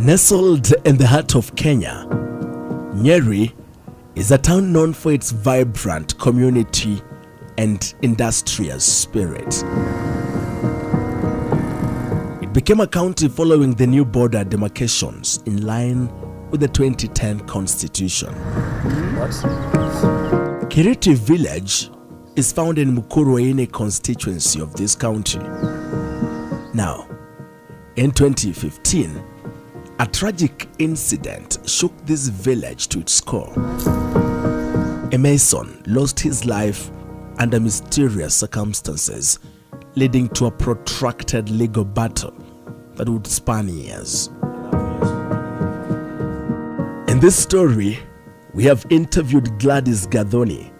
Nestled in the heart of Kenya, Nyeri is a town known for its vibrant community and industrious spirit. It became a county following the new border demarcations in line with the 2010 constitution. Kiriti village is found in Mukurweini constituency of this county. Now, in 2015, a tragic incident shook this village to its core. A mason lost his life under mysterious circumstances, leading to a protracted legal battle that would span years. In this story, we have interviewed Gladys Gathoni,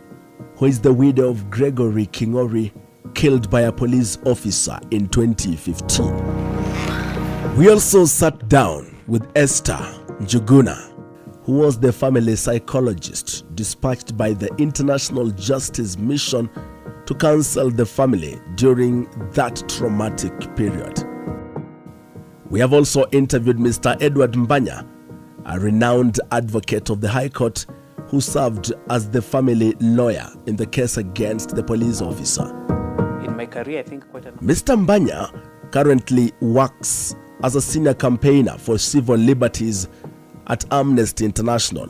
who is the widow of Gregory Kanyi, killed by a police officer in 2015. We also sat down with Esther Njuguna, who was the family psychologist dispatched by the International Justice Mission to counsel the family during that traumatic period. We have also interviewed Mr. Edward Mbanya, a renowned advocate of the High Court who served as the family lawyer in the case against the police officer. In my career, I think quite a number. Mr. Mbanya currently works as a senior campaigner for civil liberties at Amnesty International.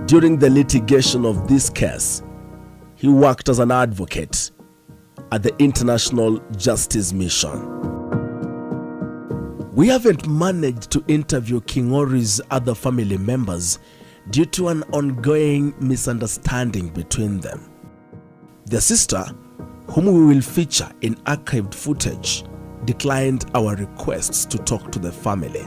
During the litigation of this case, he worked as an advocate at the International Justice Mission. We haven't managed to interview King'ori's other family members due to an ongoing misunderstanding between them. Their sister, whom we will feature in archived footage, declined our requests to talk to the family.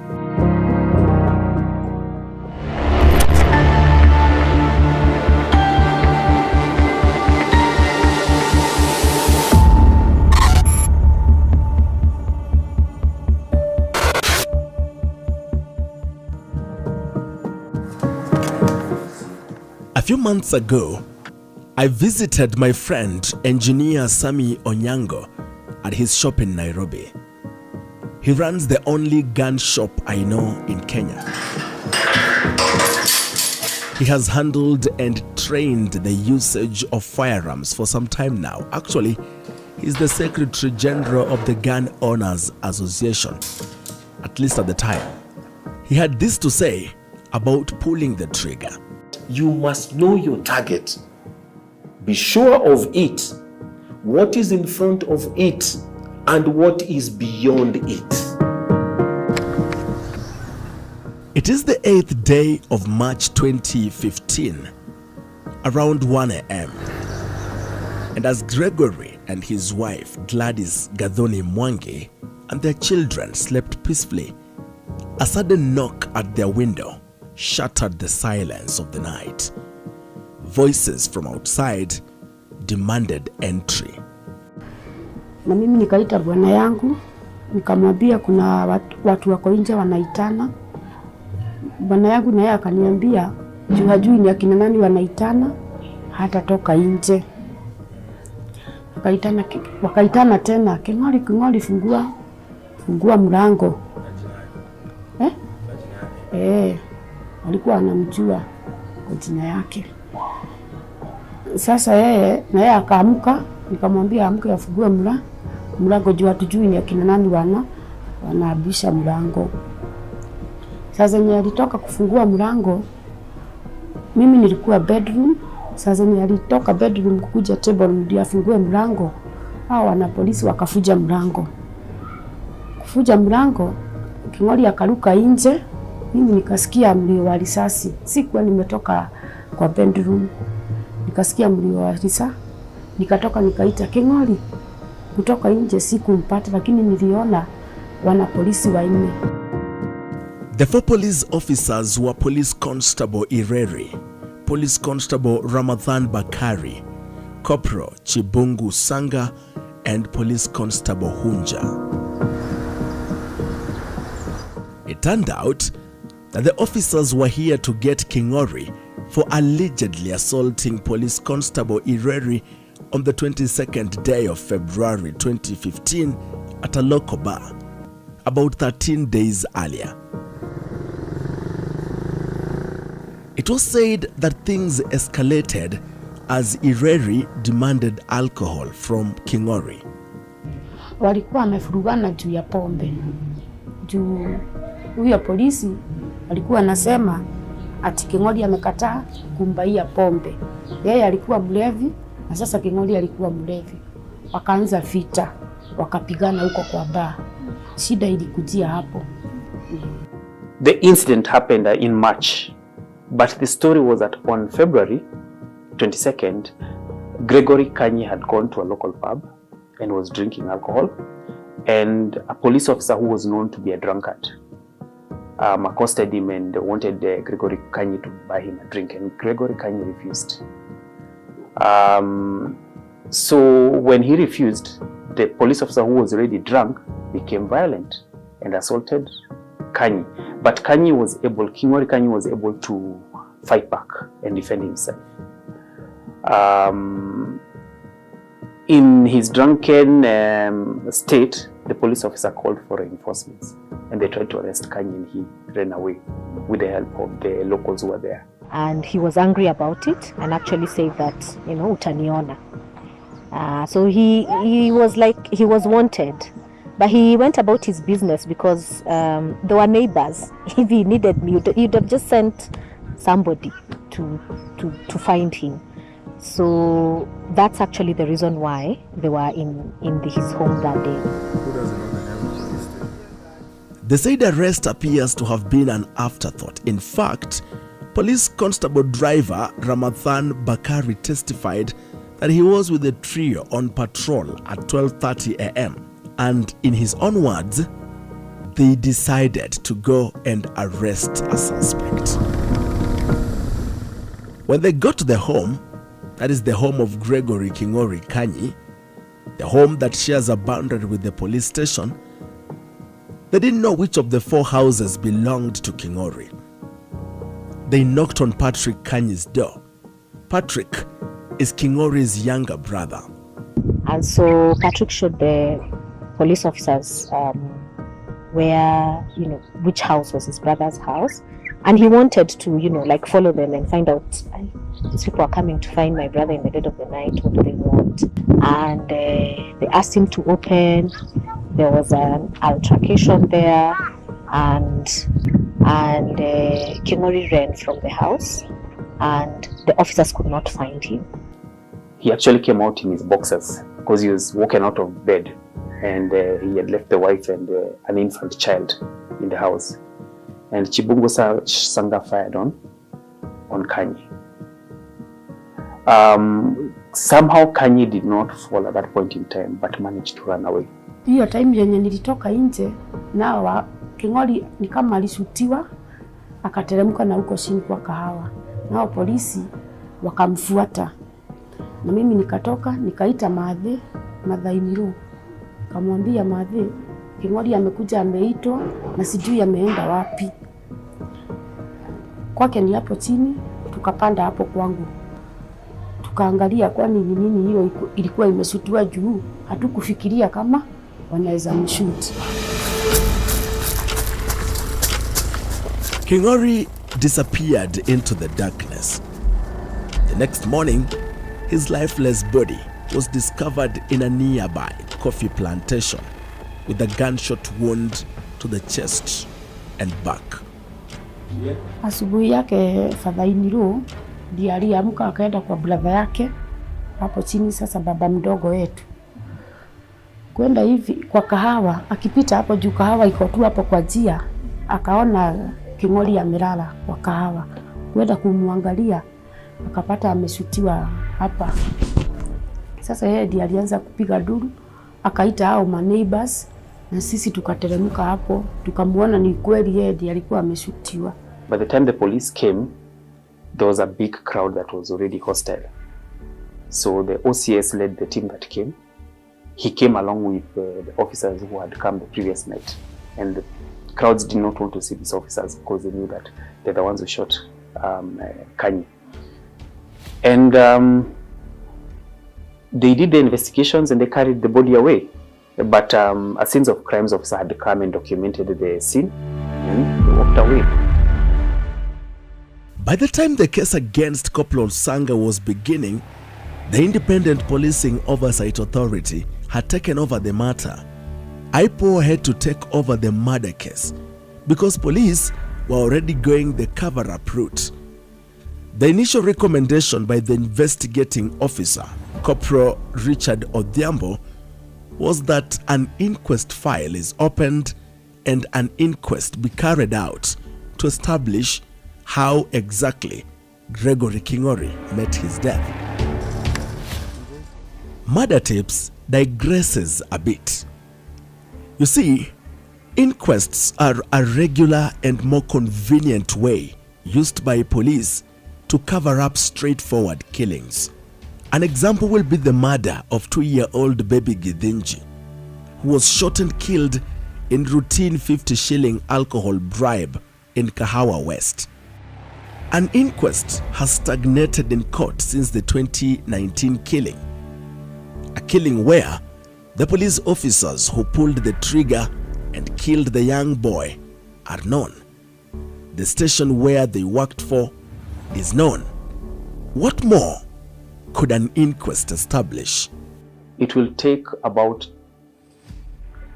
A few months ago, I visited my friend, engineer Sami Onyango, at his shop in Nairobi. He runs the only gun shop I know in Kenya. He has handled and trained the usage of firearms for some time now. Actually, he's the Secretary General of the Gun Owners Association, at least at the time. He had this to say about pulling the trigger. You must know your target. Be sure of it. What is in front of it and what is beyond it. It is the 8th day of March 2015, around 1 a.m. And as Gregory and his wife Gladys Gathoni Mwangi and their children slept peacefully, a sudden knock at their window shattered the silence of the night. Voices from outside demanded entry. Na mimi nikaita bwana yangu, nikamwambia kuna watu wako nje wanaitana. Bwana yangu naye akaniambia juu hajui ni akina nani wanaitana, hatatoka nje. Wakaitana tena, King'ori fungua mlango. Alikuwa anamjua kwa jina yake. Sasa yeye naye akaamka, nikamwambia amke afungue mlango juu hatujui ni akina nani wanaabisha mlango. Sasa yeye alitoka kufungua mlango, mimi nilikuwa bedroom. Sasa yeye alitoka bedroom kukuja table ndio afungue mlango. Hao wana polisi wakafuja mlango. Kufuja mlango, King'ori akaruka nje. Mimi nikasikia mlio wa risasi. Sikuwa nimetoka kwa bedroom. Nikasikia mlio wa risasi. Nikatoka nikaita King'ori. Kutoka nje sikumpata, lakini niliona wana polisi wanne. The 4 police officers were Police Constable Ireri, Police Constable Ramadhan Bakari, Corporal Chibungu Sanga, and Police Constable Hunja. It turned out that the officers were here to get King'ori for allegedly assaulting Police Constable Ireri on the 22nd day of February 2015 at a local bar, about 13 days earlier. It was said that things escalated as Ireri demanded alcohol from King'ori. Walikuwa wamefurugana juu ya pombe. Juu huyo polisi alikuwa anasema ati King'ori amekataa kumbaia pombe. Yeye alikuwa mlevi na sasa King'ori alikuwa mlevi. Wakaanza vita, wakapigana huko kwa bar. Shida ilikujia hapo. The incident happened in March, but the story was that on February 22nd, Gregory Kanyi had gone to a local pub and was drinking alcohol, and a police officer who was known to be a drunkard accosted him and wanted Gregory Kanyi to buy him a drink, and Gregory Kanyi refused. So when he refused, the police officer who was already drunk became violent and assaulted Kanyi. But King'ori Kanyi was able to fight back and defend himself. In his drunken state, the police officer called for reinforcements and they tried to arrest Kanyi, and he ran away with the help of the locals who were there. And he was angry about it and actually said that, utaniona. So he was like, he was wanted, but he went about his business because there were neighbors. If he needed me, you'd have just sent somebody to find him. So that's actually the reason why they were in his home that day. Who doesn't know the name of the police? They say the arrest appears to have been an afterthought. In fact, police constable driver Ramadhan Bakari testified that he was with the trio on patrol at 12:30 a.m. and in his own words, they decided to go and arrest a suspect. When they got to the home, that is the home of Gregory King'ori Kanyi, the home that shares a boundary with the police station, they didn't know which of the 4 houses belonged to King'ori. They knocked on Patrick Kanyi's door. Patrick is King'ori's younger brother. And so Patrick showed the police officers which house was his brother's house. And he wanted to, follow them and find out, these people are coming to find my brother in the dead of the night, what do they want? And they asked him to open. There was an altercation there, and King'ori ran from the house, and the officers could not find him. He actually came out in his boxers because he was walking out of bed, and he had left the wife and an infant child in the house. And Chibungu Sanga fired on Kanyi. Somehow Kanyi did not fall at that point in time, but managed to run away. Hiyo time yenye nilitoka nje, na King'ori ni kama alisutiwa, akateremka na huko chini kwa kahawa. Nao polisi wakamfuata. Na mimi nikatoka, nikaita madhainiru. Kamwambia madhe, King'ori amekuja ameitwa na sijui ameenda wapi. Kwake ni hapo chini, tukapanda hapo kwangu. Tukaangalia kwani ni nini hiyo ilikuwa imesutiwa juu. Hatukufikiria kama wanaweza mshoot. King'ori disappeared into the darkness. The next morning, his lifeless body was discovered in a nearby coffee plantation with a gunshot wound to the chest and back. Asubuhi yake Fadhainiru ndiye aliamka akaenda kwa brother yake hapo chini, sasa baba mdogo wetu. Kwenda hivi kwa kahawa, akipita hapo juu kahawa iko tu hapo kwa njia, akaona King'ori amelala kwa kahawa. Kwenda kumwangalia akapata ameshutiwa hapa. Sasa yeye ndiye alianza kupiga duru, akaita hao ma neighbors na sisi tukateremka hapo, tukamuona ni kweli yeye ndiye alikuwa ameshutiwa. By the time the police came, there was a big crowd that was already hostile. So the OCS led the team that came. He came along with the officers who had come the previous night. And the crowds did not want to see these officers because they knew that they're the ones who shot Kanyi. And they did the investigations and they carried the body away. But a scenes of crimes officer had come and documented the scene and they walked away. By the time the case against Corporal Sanga was beginning, the Independent Policing Oversight Authority had taken over the matter. IPO had to take over the murder case because police were already going the cover-up route. The initial recommendation by the investigating officer, Corporal Richard Odhiambo, was that an inquest file is opened and an inquest be carried out to establish how exactly Gregory Kanyi met his death. Murder Tips digresses a bit. You see, inquests are a regular and more convenient way used by police to cover up straightforward killings. An example will be the murder of 2-year-old baby Githinji, who was shot and killed in routine 50-shilling alcohol bribe in Kahawa West. An inquest has stagnated in court since the 2019 killing. A killing where the police officers who pulled the trigger and killed the young boy are known. The station where they worked for is known. What more could an inquest establish? It will take about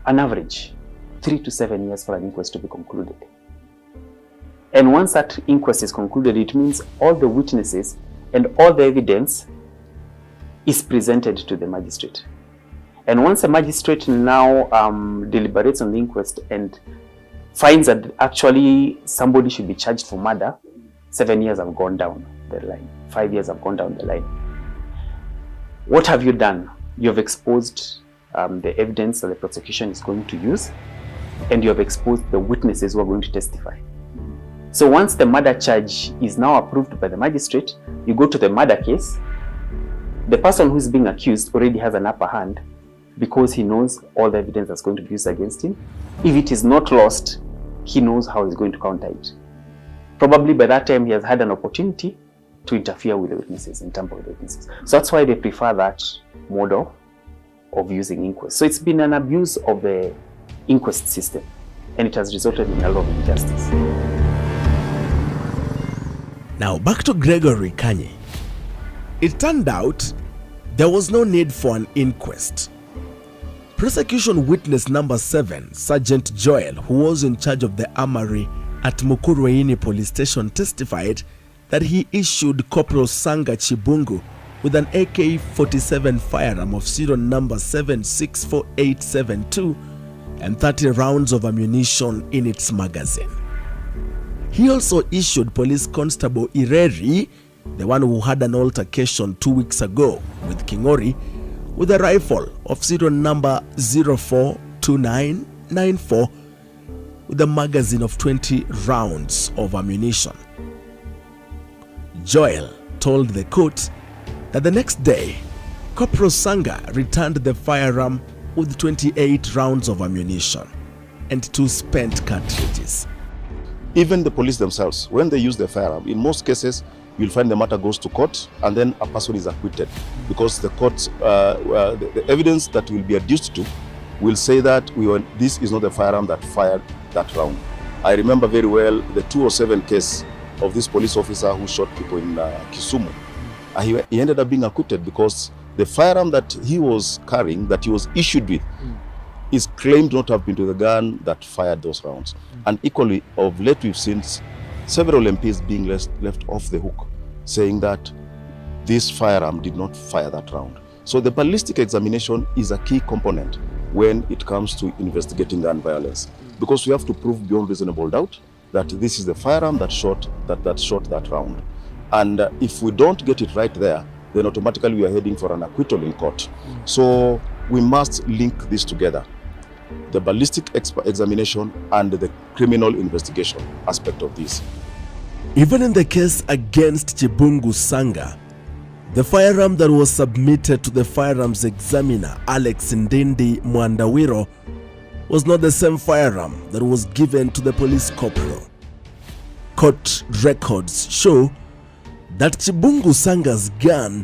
an average 3 to 7 years for an inquest to be concluded. And once that inquest is concluded, it means all the witnesses and all the evidence is presented to the magistrate. And once the magistrate now deliberates on the inquest and finds that actually somebody should be charged for murder, 7 years have gone down the line, 5 years have gone down the line. What have you done? You have exposed the evidence that the prosecution is going to use, and you have exposed the witnesses who are going to testify. So once the murder charge is now approved by the magistrate, you go to the murder case. The person who is being accused already has an upper hand because he knows all the evidence that's going to be used against him. If it is not lost, he knows how he's going to counter it. Probably by that time he has had an opportunity to interfere with the witnesses and tamper with the witnesses. So that's why they prefer that mode of using inquest. So it's been an abuse of the inquest system, and it has resulted in a lot of injustice. Now back to Gregory Kanyi. It turned out there was no need for an inquest. Prosecution witness number 7, Sergeant Joel, who was in charge of the armory at Mukurweini police station, testified that he issued Corporal Sanga Chibungu with an AK-47 firearm of serial number 764872 and 30 rounds of ammunition in its magazine. He also issued Police Constable Ireri, the one who had an altercation 2 weeks ago with Kanyi, with a rifle of serial number 042994 with a magazine of 20 rounds of ammunition. Joel told the court that the next day, Corporal Sanga returned the firearm with 28 rounds of ammunition and 2 spent cartridges. Even the police themselves, when they use the firearm, in most cases, you'll find the matter goes to court and then a person is acquitted because the court, the evidence that will be adduced to will say that this is not the firearm that fired that round. I remember very well the 207 case of this police officer who shot people in Kisumu. He ended up being acquitted because the firearm that he was carrying, that he was issued with, is claimed not to have been to the gun that fired those rounds. And equally, of late we've seen several MPs being left off the hook, saying that this firearm did not fire that round. So the ballistic examination is a key component when it comes to investigating gun violence, because we have to prove beyond reasonable doubt that this is the firearm that shot that round. And if we don't get it right there, then automatically we are heading for an acquittal in court. So we must link this together, the ballistic examination and the criminal investigation aspect of this. Even in the case against Chibungu Sanga, the firearm that was submitted to the firearms examiner, Alex Ndindi Mwandawiro, was not the same firearm that was given to the police corporal. Court records show that Chibungu Sanga's gun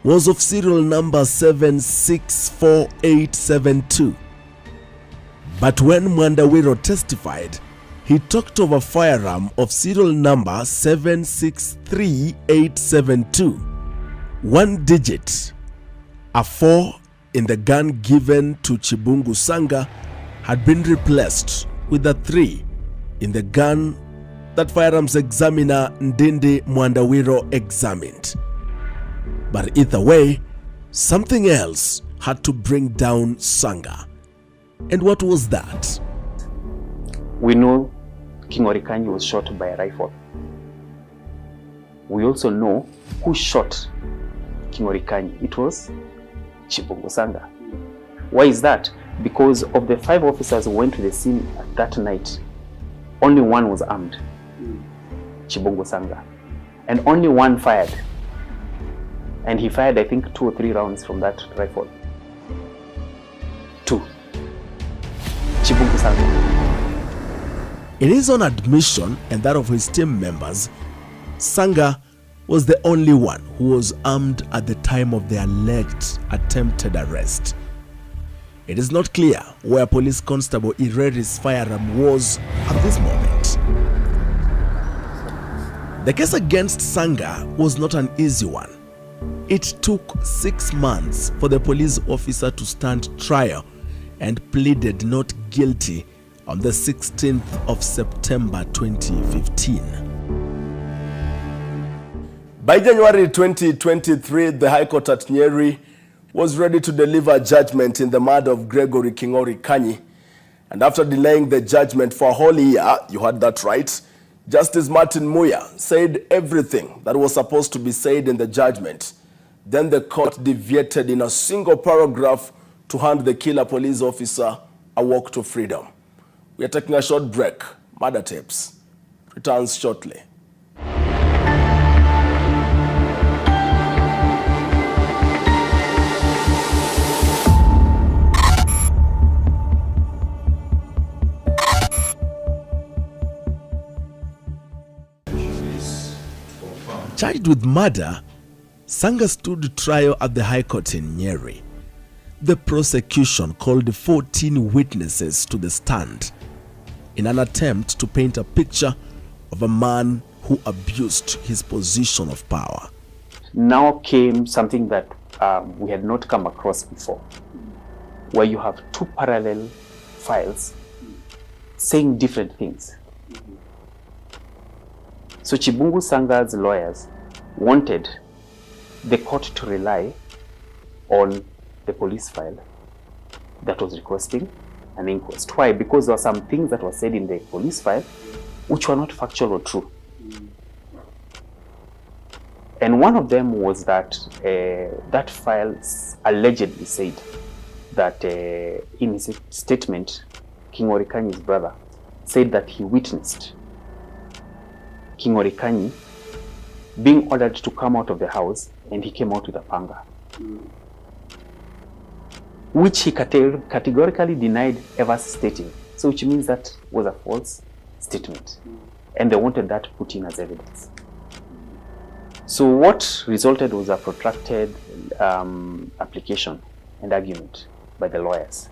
was of serial number 764872. But when Mwandawiro testified, he talked of a firearm of serial number 763872. One digit, a 4 in the gun given to Chibungu Sanga, had been replaced with a 3 in the gun that firearms examiner Ndindi Mwandawiro examined. But either way, something else had to bring down Sanga. And what was that? We know Gregory Kanyi was shot by a rifle. We also know who shot Gregory Kanyi. It was Chibungu Sanga. Why is that? Because of the 5 officers who went to the scene that night, only one was armed, Chibungu Sanga, and only one fired. And he fired, I think, 2 or 3 rounds from that rifle. 2. Chibungu Sanga. In his own admission and that of his team members, Sanga was the only one who was armed at the time of the alleged attempted arrest. It is not clear where Police Constable Ireri's firearm was at this moment. The case against Sanga was not an easy one. It took 6 months for the police officer to stand trial and pleaded not guilty on the 16th of September 2015. By January 2023, the High Court at Nyeri was ready to deliver judgment in the murder of Gregory Kanyi. And after delaying the judgment for a whole year, you heard that right, Justice Martin Muya said everything that was supposed to be said in the judgment. Then the court deviated in a single paragraph to hand the killer police officer a walk to freedom. We are taking a short break. Murder Tapes returns shortly. Charged with murder, Sanga stood trial at the High Court in Nyeri. The prosecution called 14 witnesses to the stand in an attempt to paint a picture of a man who abused his position of power. Now came something that we had not come across before, where you have 2 parallel files saying different things. So Chibungu Sanga's lawyers wanted the court to rely on the police file that was requesting an inquest. Why? Because there were some things that were said in the police file which were not factual or true. And one of them was that that file allegedly said that in his statement, Gregory Kanyi's brother said that he witnessed Gregory Kanyi being ordered to come out of the house, and he came out with a panga, which he categorically denied ever stating. So which means that was a false statement, and they wanted that put in as evidence. So what resulted was a protracted application and argument by the lawyers,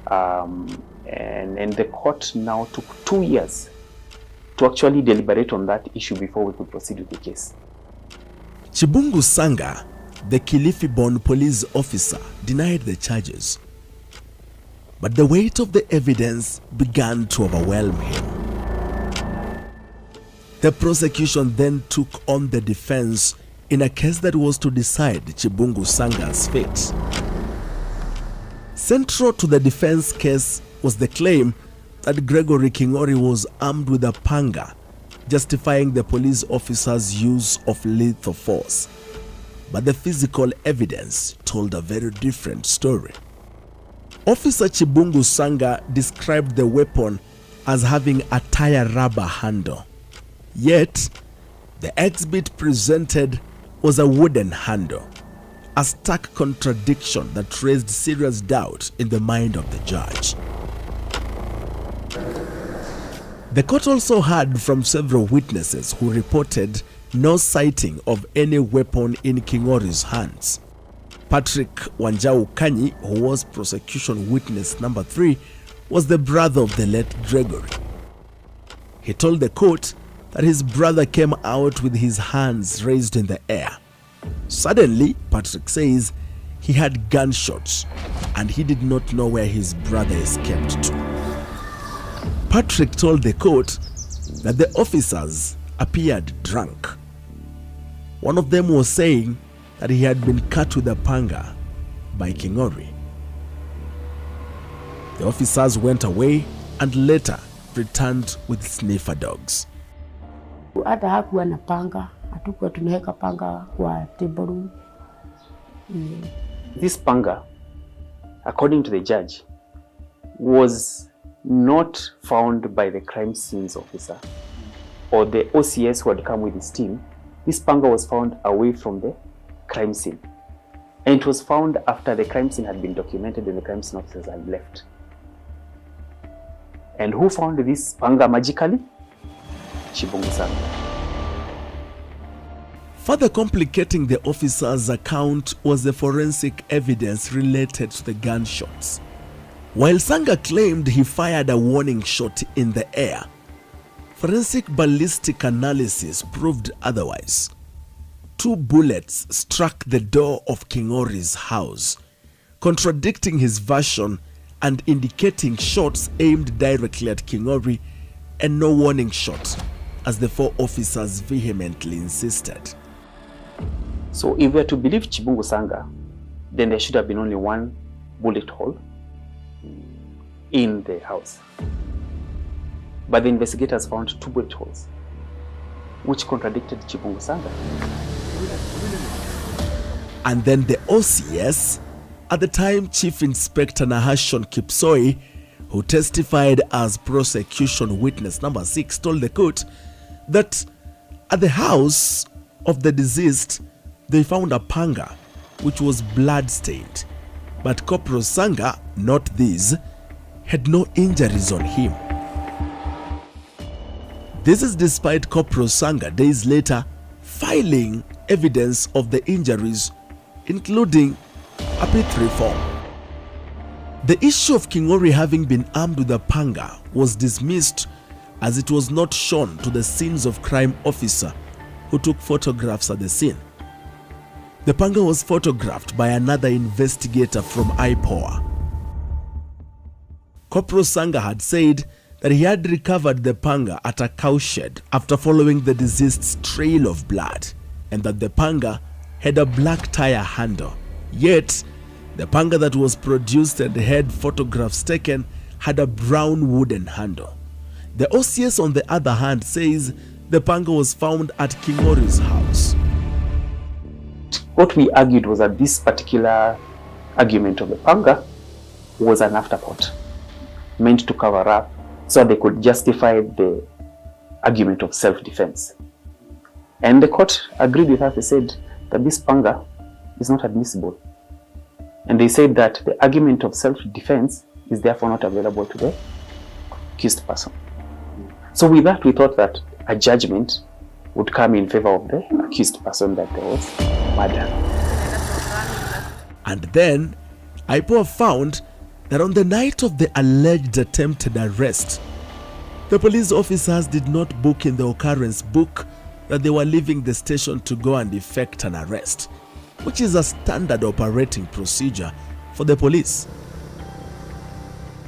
and the court now took 2 years to actually deliberate on that issue before we could proceed with the case. Chibungu Sanga, the Kilifi-born police officer, denied the charges. But the weight of the evidence began to overwhelm him. The prosecution then took on the defense in a case that was to decide Chibungu Sanga's fate. Central to the defense case was the claim that Gregory Kanyi was armed with a panga, justifying the police officer's use of lethal force. But the physical evidence told a very different story. Officer Chibungu Sanga described the weapon as having a tire rubber handle. Yet, the exhibit presented was a wooden handle, a stark contradiction that raised serious doubt in the mind of the judge. The court also heard from several witnesses who reported no sighting of any weapon in Kingori's hands. Patrick Wanjau Kanyi, who was prosecution witness number 3, was the brother of the late Gregory. He told the court that his brother came out with his hands raised in the air. Suddenly, Patrick says he had gunshots and he did not know where his brother escaped to. Patrick told the court that the officers appeared drunk. One of them was saying that he had been cut with a panga by King'ori. The officers went away and later returned with sniffer dogs. Hata hakuwa na panga, hatukuwa tunaweka panga kwa table room. This panga, according to the judge, was not found by the crime scenes officer or the OCS who had come with his team. This panga was found away from the crime scene. And it was found after the crime scene had been documented and the crime scene officers had left. And who found this panga magically? Chibungu Sanga. Further complicating the officer's account was the forensic evidence related to the gunshots. While Sanga claimed he fired a warning shot in the air, forensic ballistic analysis proved otherwise. 2 bullets struck the door of King'ori's house, contradicting his version and indicating shots aimed directly at King'ori and no warning shot, as the 4 officers vehemently insisted. So if we are to believe Chibungu Sanga, then there should have been only 1 bullet hole in the house. But the investigators found 2 bullet holes, which contradicted Chibungu Sanga. And then the OCS, at the time Chief Inspector Nahashon Kipsoi, who testified as prosecution witness number 6, told the court that at the house of the deceased, they found a panga which was blood-stained. But Corporal Sanga, not this, had no injuries on him. This is despite Corporal Sanga days later filing evidence of the injuries, including a P3 form. The issue of King'ori having been armed with a panga was dismissed as it was not shown to the scenes of crime officer who took photographs at the scene. The panga was photographed by another investigator from IPOA. Corporal Sanga had said that he had recovered the panga at a cowshed after following the deceased's trail of blood, and that the panga had a black tire handle. Yet, the panga that was produced and had photographs taken had a brown wooden handle. The OCS, on the other hand, says the panga was found at King'ori's house. What we argued was that this particular argument of the panga was an afterthought, meant to cover up so they could justify the argument of self-defense. And the court agreed with us. They said that this panga is not admissible. And they said that the argument of self-defense is therefore not available to the accused person. So with that, we thought that a judgment would come in favor of the accused person, that there was murder. And then, IPOA found that on the night of the alleged attempted arrest, the police officers did not book in the occurrence book that they were leaving the station to go and effect an arrest, which is a standard operating procedure for the police.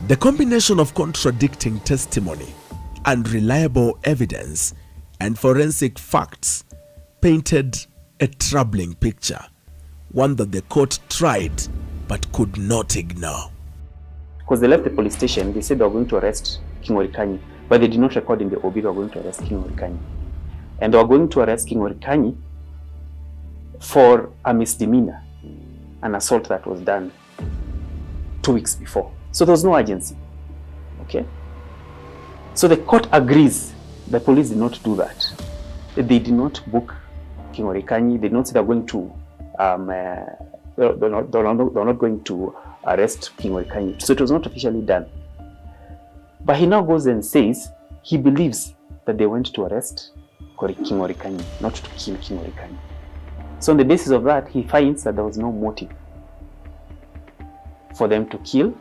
The combination of contradicting testimony, unreliable evidence, and forensic facts painted a troubling picture, one that the court tried but could not ignore. Because they left the police station, they said they were going to arrest King'ori Kanyi, but they did not record in the OB they were going to arrest King'ori Kanyi. And they were going to arrest King'ori Kanyi for a misdemeanor, an assault that was done 2 weeks before. So there was no urgency. Okay? So the court agrees the police did not do that. They did not book King'ori Kanyi. They did not say they're going to they're not going to arrest King'ori Kanyi. So it was not officially done. But he now goes and says he believes that they went to arrest King'ori Kanyi, not to kill King'ori Kanyi. So on the basis of that, he finds that there was no motive for them to kill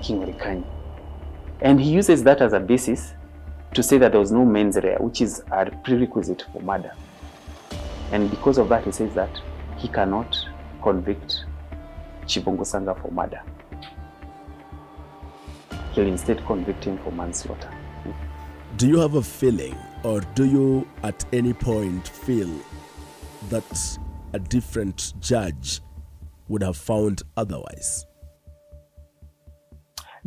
King'ori Kanyi. And he uses that as a basis to say that there was no mens rea, which is a prerequisite for murder. And because of that, he says that he cannot convict Chibungu Sanga for murder. He'll instead convict him for manslaughter. Do you have a feeling, or do you at any point feel that a different judge would have found otherwise?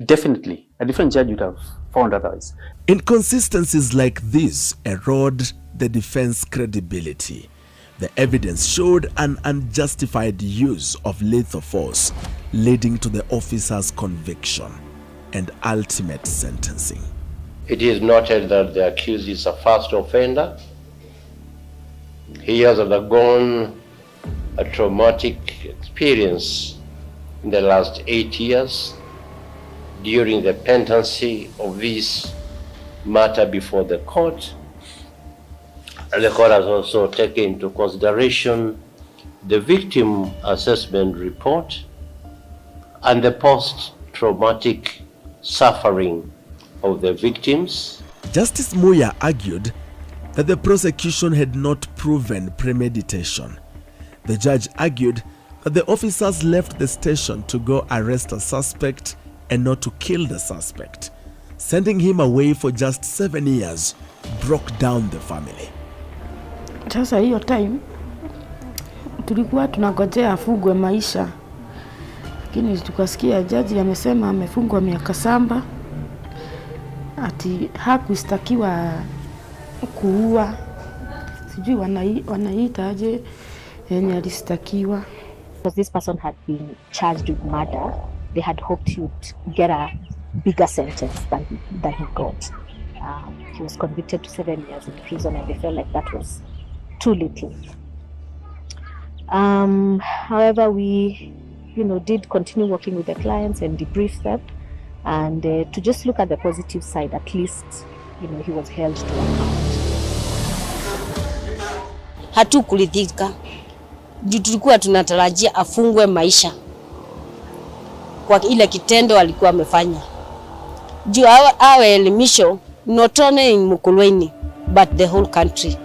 Definitely, a different judge would have found otherwise. Inconsistencies like this erode the defense credibility. The evidence showed an unjustified use of lethal force, leading to the officer's conviction and ultimate sentencing. It is noted that the accused is a first offender. He has undergone a traumatic experience in the last 8 years during the pendency of this matter before the court. And the court has also taken into consideration the victim assessment report and the post-traumatic suffering of the victims. Justice Muya argued that the prosecution had not proven premeditation. The judge argued that the officers left the station to go arrest a suspect and not to kill the suspect. Sending him away for just 7 years broke down the family. Sasa hiyo time tulikuwa tunangojea afungwe maisha, lakini tukasikia jaji amesema amefungwa miaka 7, ati hakustakiwa kuua, sijui wanaita aje yenye alistakiwa. Because this person had been charged with murder, they had hoped he would get a bigger sentence than he got. He was convicted to 7 years in prison, and they felt like that was too little. However, we, did continue working with the clients and debrief them, and to just look at the positive side, at least, he was held to account. Hatukuridhika. Juu tulikuwa tunatarajia afungwe maisha kwa ile kitendo alikuwa amefanya. Juu awe elimisho not only in Mukulweni but the whole country.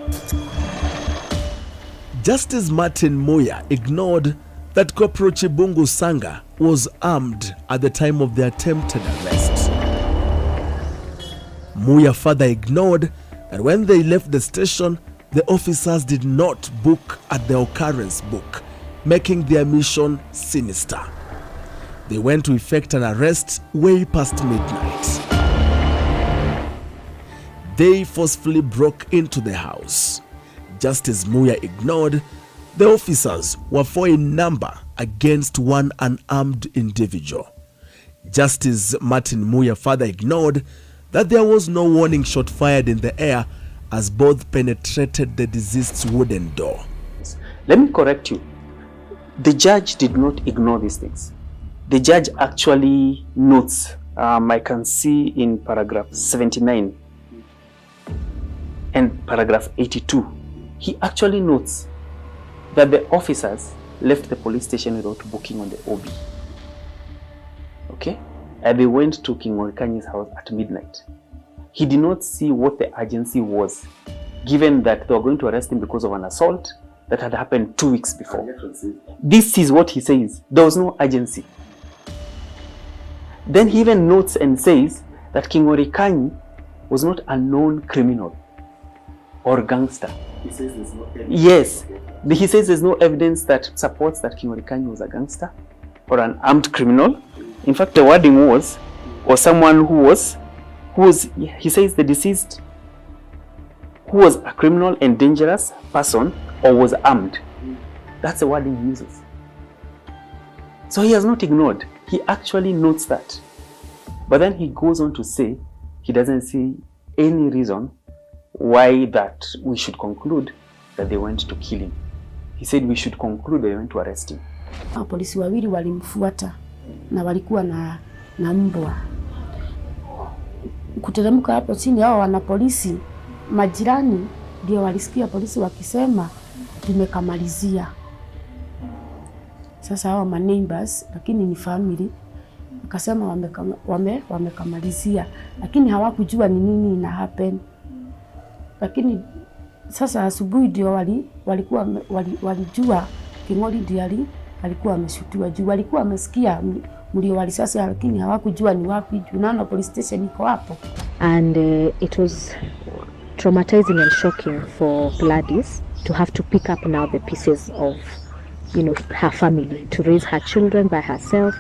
Justice Martin Muya ignored that Corporal Chibungu Sanga was armed at the time of the attempted arrest. Muya further ignored that when they left the station, the officers did not book at the occurrence book, making their mission sinister. They went to effect an arrest way past midnight. They forcefully broke into the house. Justice Muya ignored the officers were 4 in number against one unarmed individual. Justice Martin Muya further ignored that there was no warning shot fired in the air as both penetrated the deceased's wooden door. Let me correct you. The judge did not ignore these things. The judge actually notes, I can see in paragraph 79 and paragraph 82, he actually notes that the officers left the police station without booking on the OB. Okay? And they went to Gregory Kanyi's house at midnight. He did not see what the urgency was, given that they were going to arrest him because of an assault that had happened 2 weeks before. This is what he says. There was no urgency. Then he even notes and says that Gregory Kanyi was not a known criminal or gangster. He says there's no evidence. Yes. He says there's no evidence that supports that Gregory Kanyi was a gangster or an armed criminal. In fact, the wording was, or someone who was, he says the deceased who was a criminal and dangerous person or was armed. That's the wording he uses. So he has not ignored. He actually notes that. But then he goes on to say he doesn't see any reason why that we should conclude that they went to kill him. He said we should conclude they went to arrest him. Polisi wawili walimfuata na walikuwa na mbwa. Kuteremka hapo chini hao wana polisi majirani ndio walisikia polisi wakisema tumekamalizia. Sasa hao ma neighbors, lakini ni family, Akasema wamekamalizia, lakini hawakujua ni nini ina happen. Lakini sasa asubuhi ndio walijua King'ori ndio alikuwa ameshutiwa juu. Walikuwa wamesikia mlio wa risasi, lakini hawakujua ni wapi. Unaona police station iko hapo. And it was traumatizing and shocking for Gladys to have to pick up now the pieces of, you know, her family, to raise her children by herself.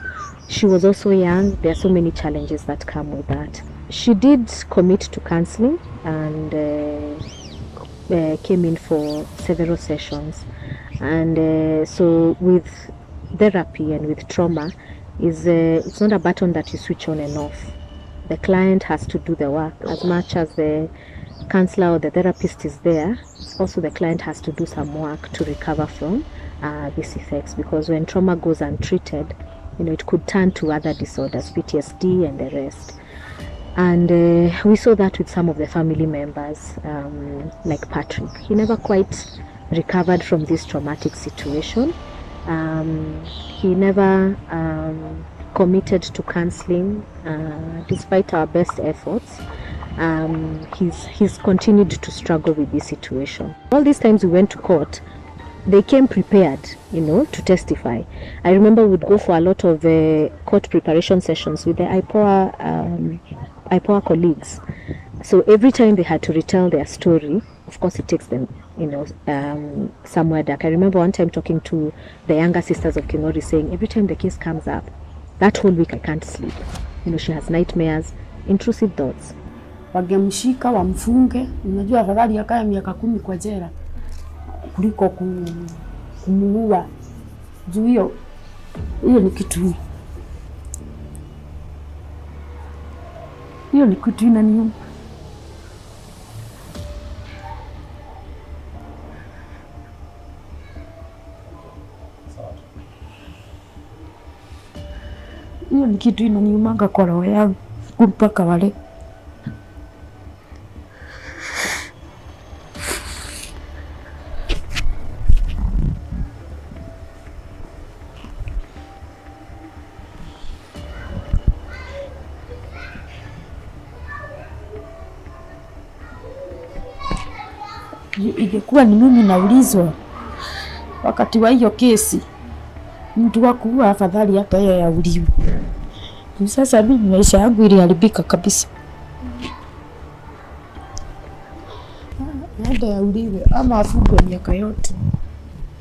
She was also young. There are so many challenges that come with that. She did commit to counseling and came in for several sessions. And so with therapy and with trauma, it's not a button that you switch on and off. The client has to do the work. As much as the counselor or the therapist is there, also the client has to do some work to recover from these effects, because when trauma goes untreated, you know, it could turn to other disorders, PTSD and the rest. And we saw that with some of the family members, like Patrick. He never quite recovered from this traumatic situation. He never committed to counseling, despite our best efforts. He's continued to struggle with this situation. All these times we went to court, they came prepared, you know, to testify. I remember we'd go for a lot of court preparation sessions with the IPOA colleagues. So every time they had to retell their story, of course it takes them, you know, somewhere dark. I remember one time talking to the younger sisters of King'ori saying, every time the case comes up, that whole week I can't sleep. You know, she has nightmares, intrusive thoughts. Wangemshika wamfunge, unajua afadhali akae miaka 10 kwa jela kuliko kumuua. Juu hiyo ni kitu. Hiyo ni kitu inaniuma. Hiyo ni kitu inaniumanga kwa roho yangu mpaka wale. Ingekuwa ni mimi naulizwa wakati wa hiyo kesi, mtu wa kuua afadhali hata yeye auliwe. Sasa mimi maisha yangu iliharibika kabisa. Hata auliwe ama afungwe miaka yote.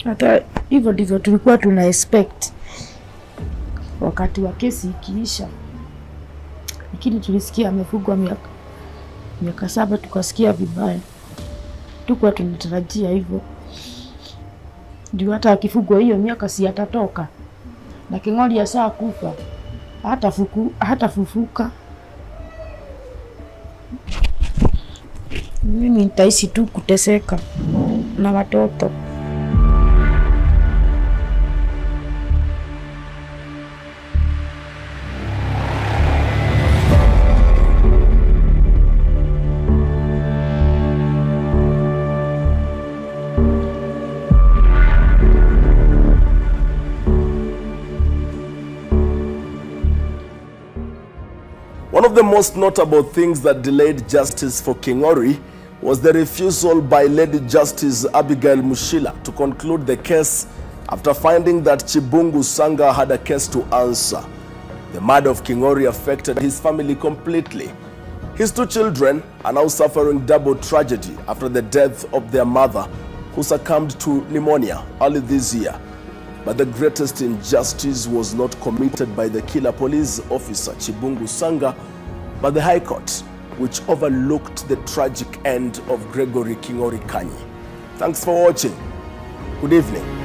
Hata hivyo ndivyo tulikuwa tuna expect wakati wa kesi ikiisha. Lakini tulisikia amefungwa miaka 7, tukasikia vibaya. Tulikuwa tunatarajia hivyo. Ndio hata akifungwa hiyo miaka si atatoka. Na King'ori asaa kufa. Hata fufuka. Mimi nitaishi tu kuteseka na watoto. One of the most notable things that delayed justice for King'ori was the refusal by Lady Justice Abigail Mushila to conclude the case after finding that Chibungu Sanga had a case to answer. The murder of King'ori affected his family completely. His 2 children are now suffering double tragedy after the death of their mother, who succumbed to pneumonia early this year. But the greatest injustice was not committed by the killer police officer Chibungu Sanga, but the High Court, which overlooked the tragic end of Gregory Kanyi. Thanks for watching. Good evening.